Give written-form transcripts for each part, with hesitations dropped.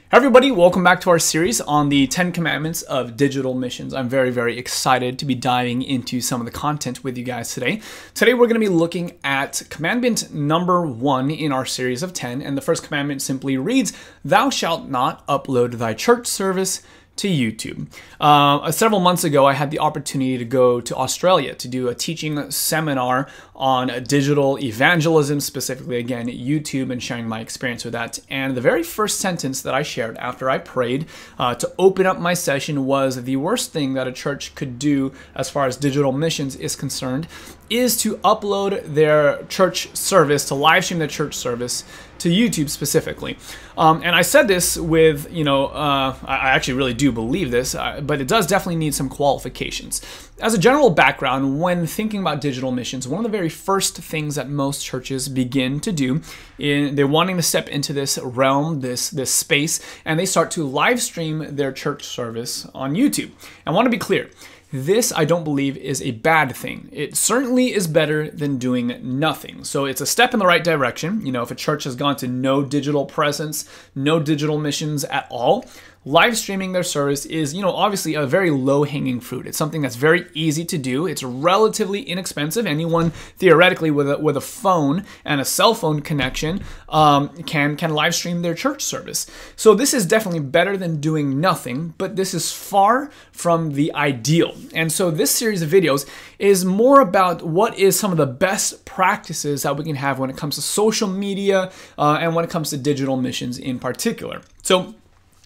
Everybody, welcome back to our series on the 10 Commandments of Digital Missions. I'm very excited to be diving into some of the content with you guys today. Today we're going to be looking at commandment number 1 in our series of 10, and the first commandment simply reads, "Thou shalt not upload thy church service to YouTube." Several months ago, I had the opportunity to go to Australia to do a teaching seminar on digital evangelism, specifically, again, YouTube, and sharing my experience with that. And the very first sentence that I shared after I prayed to open up my session was the worst thing that a church could do as far as digital missions is concerned is to upload their church service, to live stream their church service to YouTube specifically. And I said this with, I actually really do believe this, but it does definitely need some qualifications. As a general background, when thinking about digital missions, one of the very first things that most churches begin to do, they're wanting to step into this realm, this space, and they start to live stream their church service on YouTube. I want to be clear. This, I don't believe, is a bad thing. It certainly is better than doing nothing. So it's a step in the right direction. If a church has gone to no digital presence, no digital missions at all, live streaming their service is, obviously a very low-hanging fruit. It's something that's very easy to do. It's relatively inexpensive. Anyone theoretically with a phone and a cell phone connection can live stream their church service. So this is definitely better than doing nothing, but this is far from the ideal. And so this series of videos is more about what is some of the best practices that we can have when it comes to social media and when it comes to digital missions in particular. So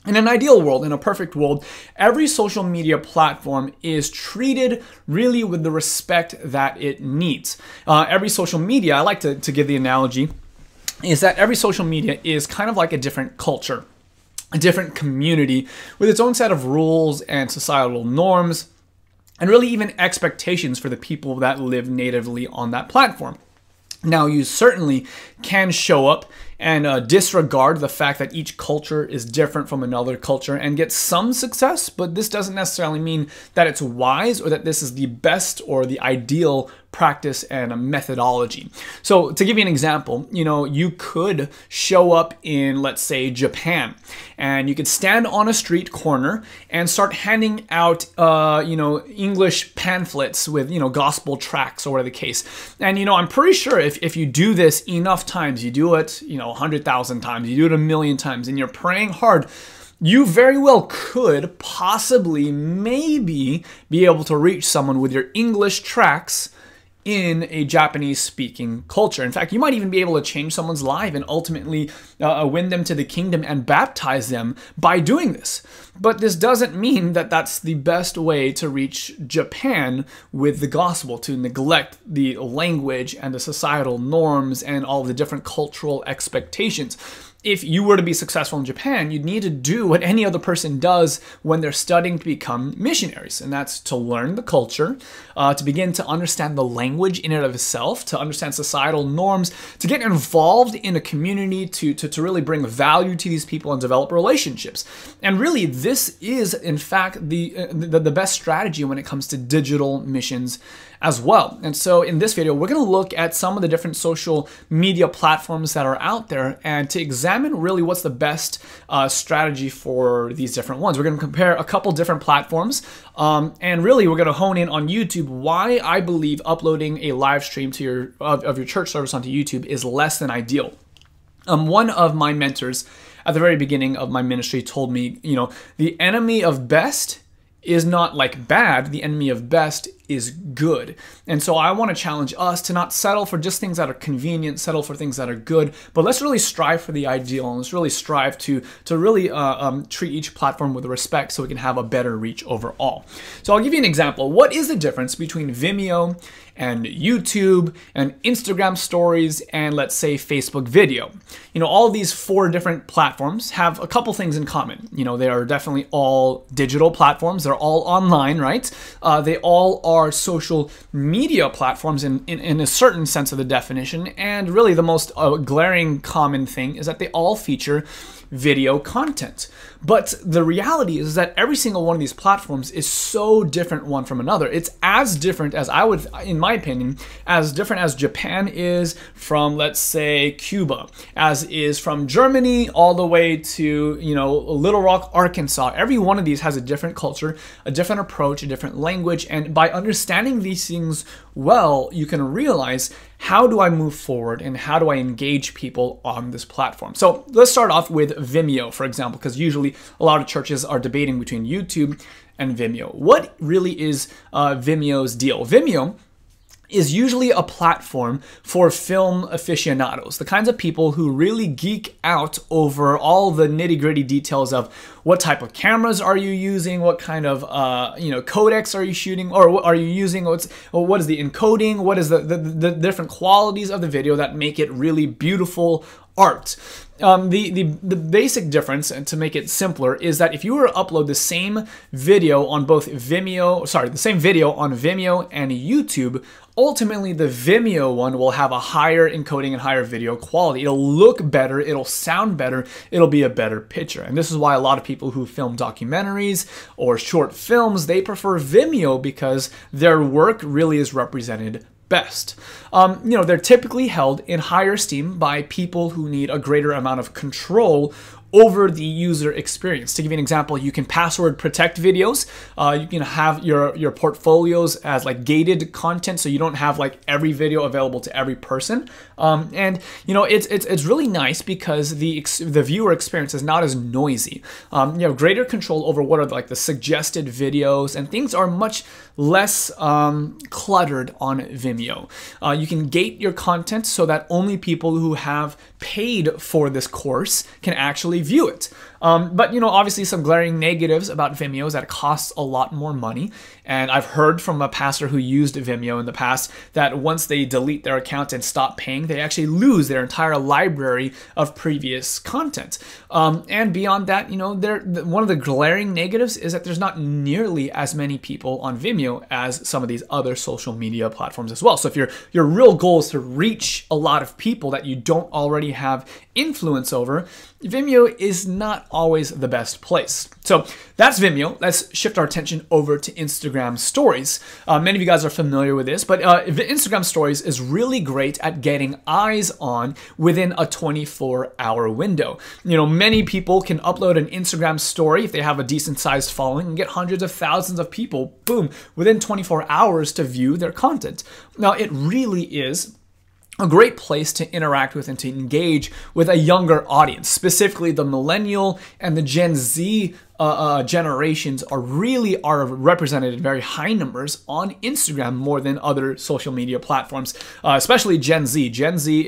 in an ideal world, in a perfect world, every social media platform is treated really with the respect that it needs. Every social media, I like to give the analogy, is that every social media is kind of like a different culture, a different community with its own set of rules and societal norms, and really even expectations for the people that live natively on that platform. Now, you certainly can show up and disregard the fact that each culture is different from another culture and get some success, but this doesn't necessarily mean that it's wise or that this is the best or the ideal practice and a methodology. So to give you an example, you could show up in, let's say, Japan, and you could stand on a street corner and start handing out, English pamphlets with, gospel tracts or whatever the case. And, I'm pretty sure if you do this enough times, you do it, 100,000 times, you do it 1,000,000 times, and you're praying hard, you very well could possibly maybe be able to reach someone with your English tracts in a Japanese-speaking culture. In fact, you might even be able to change someone's life and ultimately win them to the kingdom and baptize them by doing this. But this doesn't mean that that's the best way to reach Japan with the gospel, to neglect the language and the societal norms and all the different cultural expectations. If you were to be successful in Japan, you'd need to do what any other person does when they're studying to become missionaries, and that's to learn the culture, to begin to understand the language in and of itself, to understand societal norms, to get involved in a community, to really bring value to these people and develop relationships. And really, this is, in fact, the best strategy when it comes to digital missions as well. And so in this video, we're going to look at some of the different social media platforms that are out there and to examine really what's the best strategy for these different ones. We're going to compare a couple different platforms, and really we're going to hone in on YouTube, why I believe uploading a live stream to of your church service onto YouTube is less than ideal. One of my mentors at the very beginning of my ministry told me, the enemy of best is not like bad, the enemy of best is good. And so I want to challenge us to not settle for just things that are convenient, settle for things that are good, but let's really strive for the ideal, and let's really strive to really treat each platform with respect so we can have a better reach overall. So I'll give you an example. What is the difference between Vimeo and YouTube and Instagram stories and, let's say, Facebook video? All of these 4 different platforms have a couple things in common. They are definitely all digital platforms. They're all online, right? They all are social media platforms in a certain sense of the definition. And really the most glaring common thing is that they all feature video content. But the reality is that every single one of these platforms is so different one from another. It's as different as in my opinion, as different as Japan is from, let's say, Cuba, as is from Germany all the way to, Little Rock, Arkansas. Every one of these has a different culture, a different approach, a different language. And by understanding these things well, you can realize, how do I move forward and how do I engage people on this platform? So let's start off with Vimeo, for example, because usually a lot of churches are debating between YouTube and Vimeo. What really is Vimeo's deal? Vimeo is usually a platform for film aficionados, the kinds of people who really geek out over all the nitty-gritty details of what type of cameras are you using, what kind of codecs are you shooting, or what are you using, what is the encoding, what is the different qualities of the video that make it really beautiful art. The basic difference, and to make it simpler, is that if you were to upload the same video on the same video on Vimeo and YouTube, ultimately the Vimeo one will have a higher encoding and higher video quality. It'll look better, it'll sound better, it'll be a better picture. And this is why a lot of people who film documentaries or short films, they prefer Vimeo because their work really is represented best. They're typically held in higher esteem by people who need a greater amount of control over the user experience. To give you an example, you can password protect videos. You can have your portfolios as like gated content, so you don't have like every video available to every person. It's really nice because the viewer experience is not as noisy. You have greater control over what are like the suggested videos, and things are much less cluttered on Vimeo. You can gate your content so that only people who have paid for this course can actually view it. But obviously some glaring negatives about Vimeo is that it costs a lot more money. And I've heard from a pastor who used Vimeo in the past that once they delete their account and stop paying, they actually lose their entire library of previous content. And beyond that, one of the glaring negatives is that there's not nearly as many people on Vimeo as some of these other social media platforms as well. So if your real goal is to reach a lot of people that you don't already have influence over, Vimeo is not always the best place. So that's Vimeo. Let's shift our attention over to Instagram Stories. Many of you guys are familiar with this, but Instagram Stories is really great at getting eyes on within a 24-hour window. Many people can upload an Instagram story if they have a decent sized following and get hundreds of thousands of people, boom, within 24 hours to view their content. Now, it really is a great place to interact with and to engage with a younger audience. Specifically, the millennial and the Gen Z generations are represented in very high numbers on Instagram more than other social media platforms, especially Gen Z. Gen Z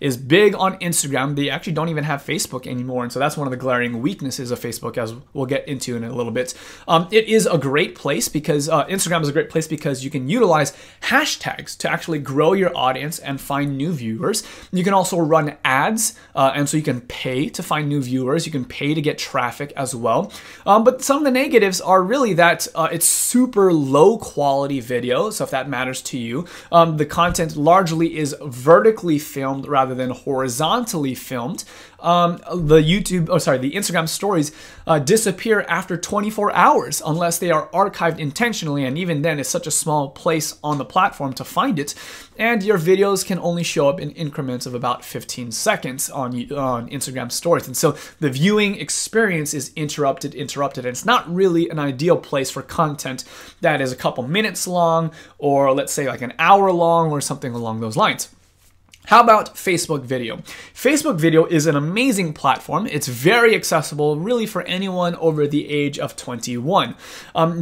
is big on Instagram. They actually don't even have Facebook anymore, and so that's one of the glaring weaknesses of Facebook, as we'll get into in a little bit. It is a great place because Instagram is a great place because you can utilize hashtags to actually grow your audience and find new viewers. You can also run ads, and so you can pay to find new viewers. You can pay to get traffic as well. But some of the negatives are really that it's super low quality video, so if that matters to you. The content largely is vertically filmed rather than horizontally filmed. The Instagram stories disappear after 24 hours unless they are archived intentionally, and even then it's such a small place on the platform to find it. And your videos can only show up in increments of about 15 seconds on Instagram stories. And so the viewing experience is interrupted, and it's not really an ideal place for content that is a couple minutes long, or let's say like an hour long, or something along those lines. How about Facebook video? Facebook video is an amazing platform. It's very accessible, really, for anyone over the age of 21.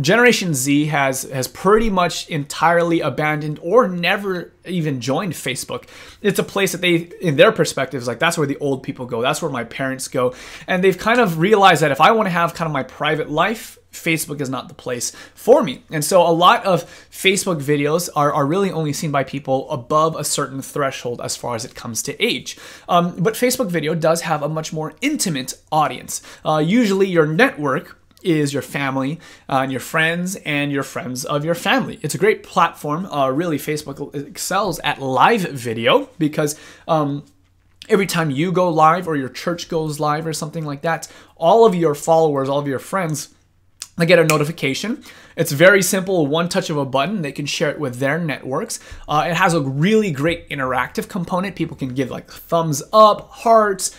Generation Z has pretty much entirely abandoned or never even joined Facebook. It's a place that they, in their perspectives, like that's where the old people go. That's where my parents go. And they've kind of realized that if I want to have kind of my private life, Facebook is not the place for me. And so a lot of Facebook videos are really only seen by people above a certain threshold as far as it comes to age. But Facebook video does have a much more intimate audience. Usually your network is your family and your friends of your family. It's a great platform. Really, Facebook excels at live video because every time you go live or your church goes live or something like that, all of your followers, all of your friends, they get a notification. It's very simple, one touch of a button. They can share it with their networks. It has a really great interactive component. People can give like thumbs up, hearts,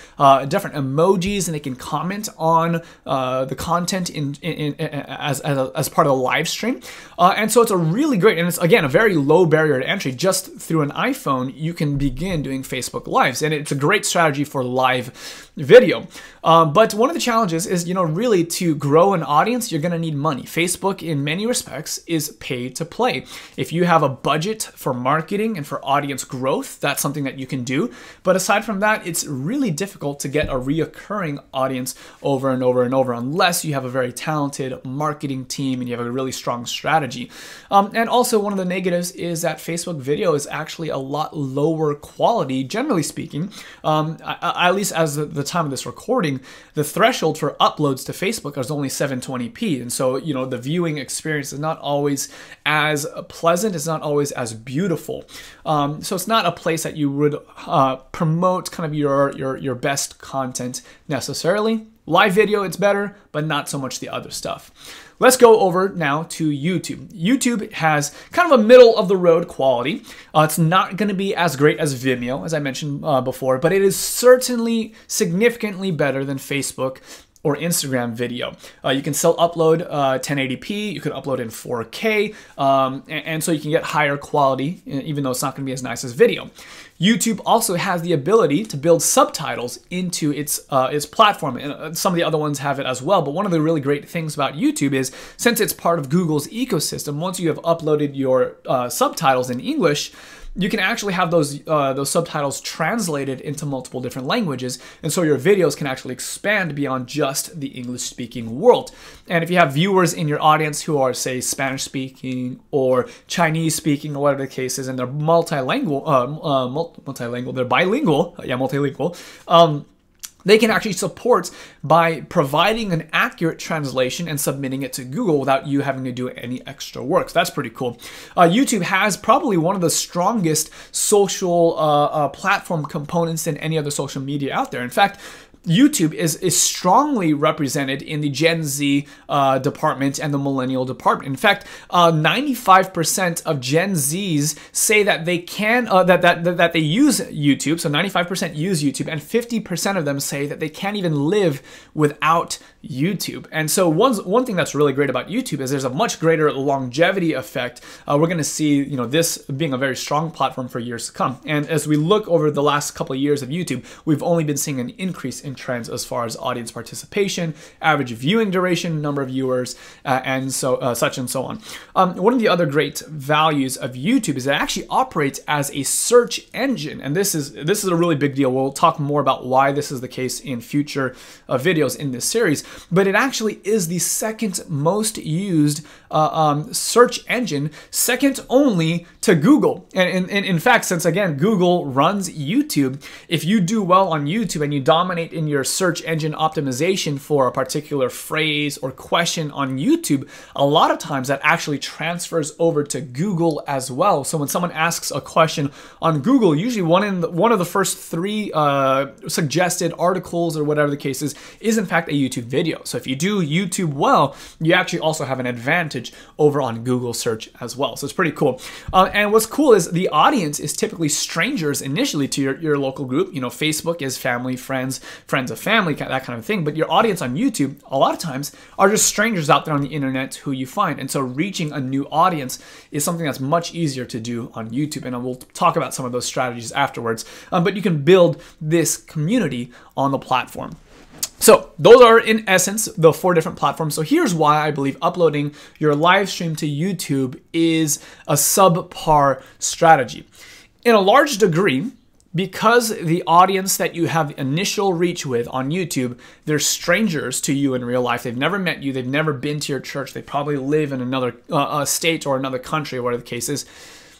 different emojis, and they can comment on the content as part of the live stream. And so it's a really great, and it's again a very low barrier to entry. Just through an iPhone, you can begin doing Facebook Lives, and it's a great strategy for live video. But one of the challenges is, really to grow an audience, you're going to need money. Facebook, in many respects, is pay to play. If you have a budget for marketing and for audience growth, that's something that you can do. But aside from that, it's really difficult to get a reoccurring audience over and over and over unless you have a very talented marketing team and you have a really strong strategy. And also, one of the negatives is that Facebook video is actually a lot lower quality, generally speaking. At least as the time of this recording, the threshold for uploads to Facebook is only 720p, and so the viewing experience is not always as pleasant, it's not always as beautiful. So it's not a place that you would promote kind of your best content necessarily. Live video, it's better, but not so much the other stuff. Let's go over now to YouTube. YouTube has kind of a middle of the road quality. It's not going to be as great as Vimeo, as I mentioned before, but it is certainly significantly better than Facebook or Instagram video. You can still upload 1080p, you can upload in 4K, and so you can get higher quality, even though it's not gonna be as nice as video. YouTube also has the ability to build subtitles into its platform, and some of the other ones have it as well. But one of the really great things about YouTube is, since it's part of Google's ecosystem, once you have uploaded your subtitles in English, you can actually have those subtitles translated into multiple different languages, and so your videos can actually expand beyond just the English-speaking world. And if you have viewers in your audience who are, say, Spanish-speaking or Chinese-speaking or whatever the case is, and they're multilingual, they're bilingual, multilingual, they can actually support by providing an accurate translation and submitting it to Google without you having to do any extra work. So that's pretty cool. YouTube has probably one of the strongest social platform components than any other social media out there. In fact, YouTube is strongly represented in the Gen Z department and the millennial department. In fact, 95% of Gen Zs say that they can that they use YouTube. So 95% use YouTube, and 50% of them say that they can't even live without YouTube. And so one thing that's really great about YouTube is there's a much greater longevity effect. We're going to see this being a very strong platform for years to come. And as we look over the last couple of years of YouTube, we've only been seeing an increase in trends as far as audience participation, average viewing duration, number of viewers, and so such and so on. One of the other great values of YouTube is that it actually operates as a search engine, and this is a really big deal. We'll talk more about why this is the case in future videos in this series. But it actually is the second most used search engine, second only to Google. And in fact, since again Google runs YouTube, if you do well on YouTube and you dominate in your search engine optimization for a particular phrase or question on YouTube, a lot of times that actually transfers over to Google as well. So when someone asks a question on Google, usually one of the first three suggested articles or whatever the case is in fact a YouTube video. So if you do YouTube well, you actually also have an advantage over on Google search as well. So it's pretty cool. And what's cool is the audience is typically strangers initially to your local group. Facebook is family, friends of family, that kind of thing. But your audience on YouTube, a lot of times, are just strangers out there on the internet who you find. And so reaching a new audience is something that's much easier to do on YouTube. And we'll talk about some of those strategies afterwards. But you can build this community on the platform. So those are, in essence, the 4 different platforms. So here's why I believe uploading your live stream to YouTube is a subpar strategy. In a large degree, because the audience that you have initial reach with on YouTube, they're strangers to you in real life. They've never met you. They've never been to your church. They probably live in another state or another country, or whatever the case is.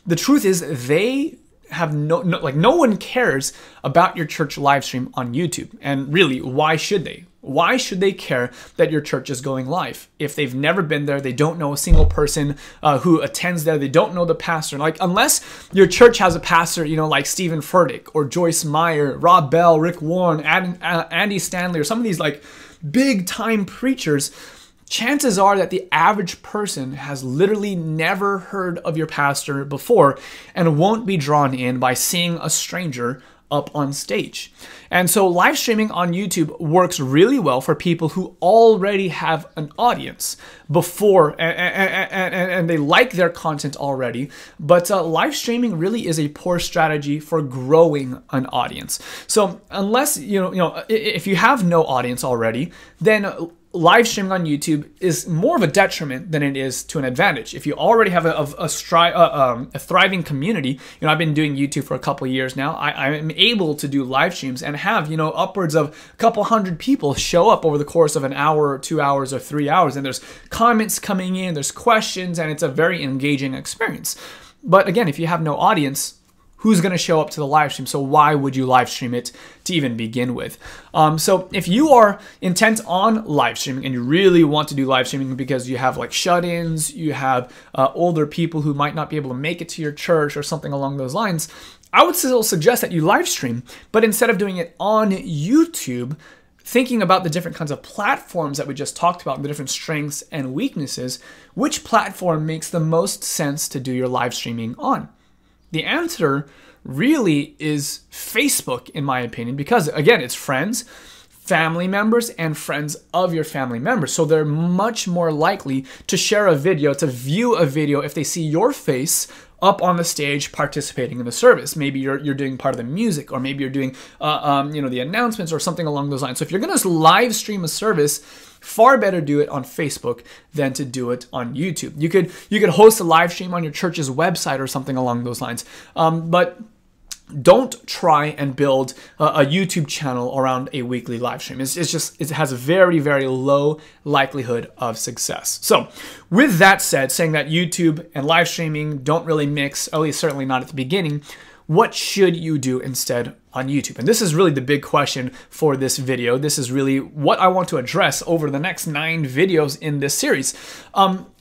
The truth is they have no one cares about your church live stream on YouTube. And really, why should they? Why should they care that your church is going live? If they've never been there, they don't know a single person who attends there, they don't know the pastor. Like, unless your church has a pastor, you know, like Stephen Furtick or Joyce Meyer, Rob Bell, Rick Warren, Andy Stanley, or some of these like big time preachers, chances are that the average person has literally never heard of your pastor before and won't be drawn in by seeing a stranger up on stage. And so live streaming on YouTube works really well for people who already have an audience before and they like their content already. But live streaming really is a poor strategy for growing an audience. So unless if you have no audience already, then live streaming on YouTube is more of a detriment than it is to an advantage. If you already have a thriving community, I've been doing YouTube for a couple of years now. I'm able to do live streams and have, upwards of a couple hundred people show up over the course of an hour or 2 hours or 3 hours. And there's comments coming in, there's questions, and it's a very engaging experience. But again, if you have no audience, who's going to show up to the live stream? So why would you live stream it to even begin with? So if you are intent on live streaming and you really want to do live streaming because you have like shut-ins, you have older people who might not be able to make it to your church or something along those lines, I would still suggest that you live stream, but instead of doing it on YouTube, thinking about the different kinds of platforms that we just talked about, the different strengths and weaknesses, which platform makes the most sense to do your live streaming on? The answer really is Facebook, in my opinion, because again, it's friends, family members, and friends of your family members. So they're much more likely to share a video, to view a video if they see your face up on the stage participating in the service. Maybe you're doing part of the music, or maybe you're doing the announcements or something along those lines. So if you're going to live stream a service, far better do it on Facebook than to do it on YouTube. You could host a live stream on your church's website or something along those lines, but don't try and build a YouTube channel around a weekly live stream. It has a very, very low likelihood of success. So with that said, saying that YouTube and live streaming don't really mix, at least certainly not at the beginning, what should you do instead on YouTube? And this is really the big question for this video. This is really what I want to address over the next 9 videos in this series.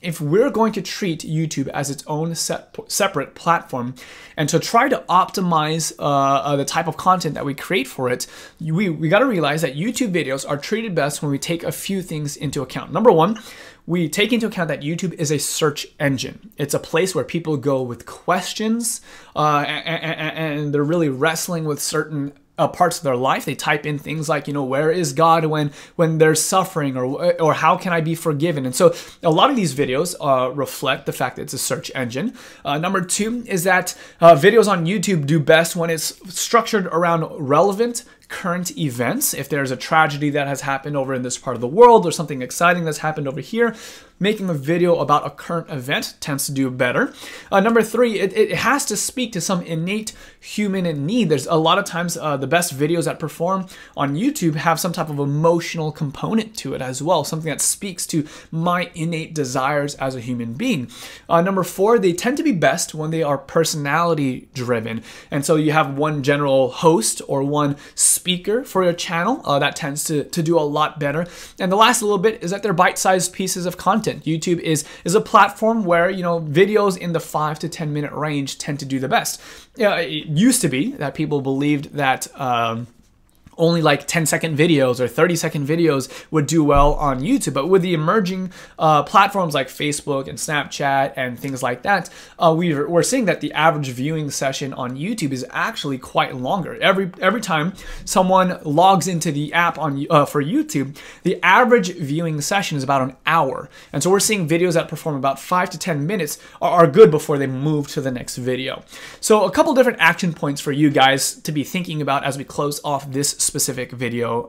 If we're going to treat YouTube as its own separate platform and to try to optimize the type of content that we create for it, we got to realize that YouTube videos are treated best when we take a few things into account. Number one, we take into account that YouTube is a search engine. It's a place where people go with questions and they're really wrestling with certain parts of their life. They type in things like, where is God when there's suffering, or how can I be forgiven? And so a lot of these videos reflect the fact that it's a search engine. Number 2 is that videos on YouTube do best when it's structured around relevant current events. If there's a tragedy that has happened over in this part of the world or something exciting that's happened over here, making a video about a current event tends to do better. Number 3, it has to speak to some innate human need. There's a lot of times the best videos that perform on YouTube have some type of emotional component to it as well, something that speaks to my innate desires as a human being. Number 4, they tend to be best when they are personality driven. And so you have one general host or one speaker for your channel that tends to do a lot better. And the last little bit is that they're bite-sized pieces of content. YouTube is a platform where videos in the 5 to 10 minute range tend to do the best. It used to be that people believed that only like 10-second videos or 30-second videos would do well on YouTube. But with the emerging platforms like Facebook and Snapchat and things like that, we're seeing that the average viewing session on YouTube is actually quite longer. Every time someone logs into the app for YouTube, the average viewing session is about an hour. And so we're seeing videos that perform about 5 to 10 minutes are good before they move to the next video. So a couple different action points for you guys to be thinking about as we close off this specific video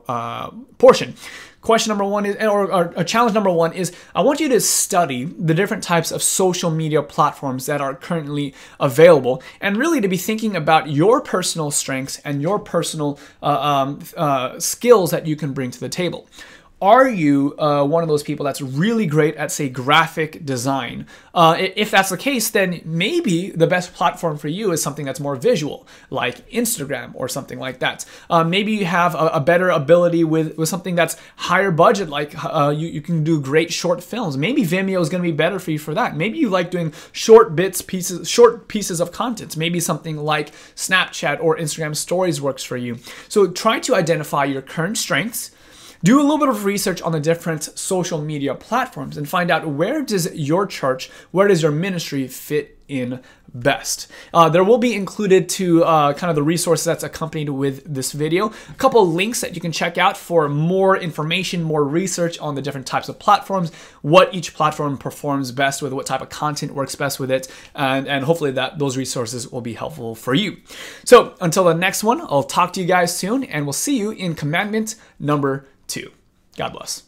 portion. Question number 1 is, or challenge number 1 is, I want you to study the different types of social media platforms that are currently available, and really to be thinking about your personal strengths and your personal skills that you can bring to the table. Are you one of those people that's really great at, say, graphic design? If that's the case, then maybe the best platform for you is something that's more visual, like Instagram or something like that. Maybe you have a better ability with something that's higher budget, like you can do great short films. Maybe Vimeo is going to be better for you for that. Maybe you like doing short pieces of content. Maybe something like Snapchat or Instagram stories works for you. So try to identify your current strengths. Do a little bit of research on the different social media platforms and find out, where does your church, where does your ministry fit in best. There will be included to kind of the resources that's accompanied with this video, a couple of links that you can check out for more information, more research on the different types of platforms, what each platform performs best with, what type of content works best with it, and hopefully those resources will be helpful for you. So until the next one, I'll talk to you guys soon, and we'll see you in commandment number 2. God bless.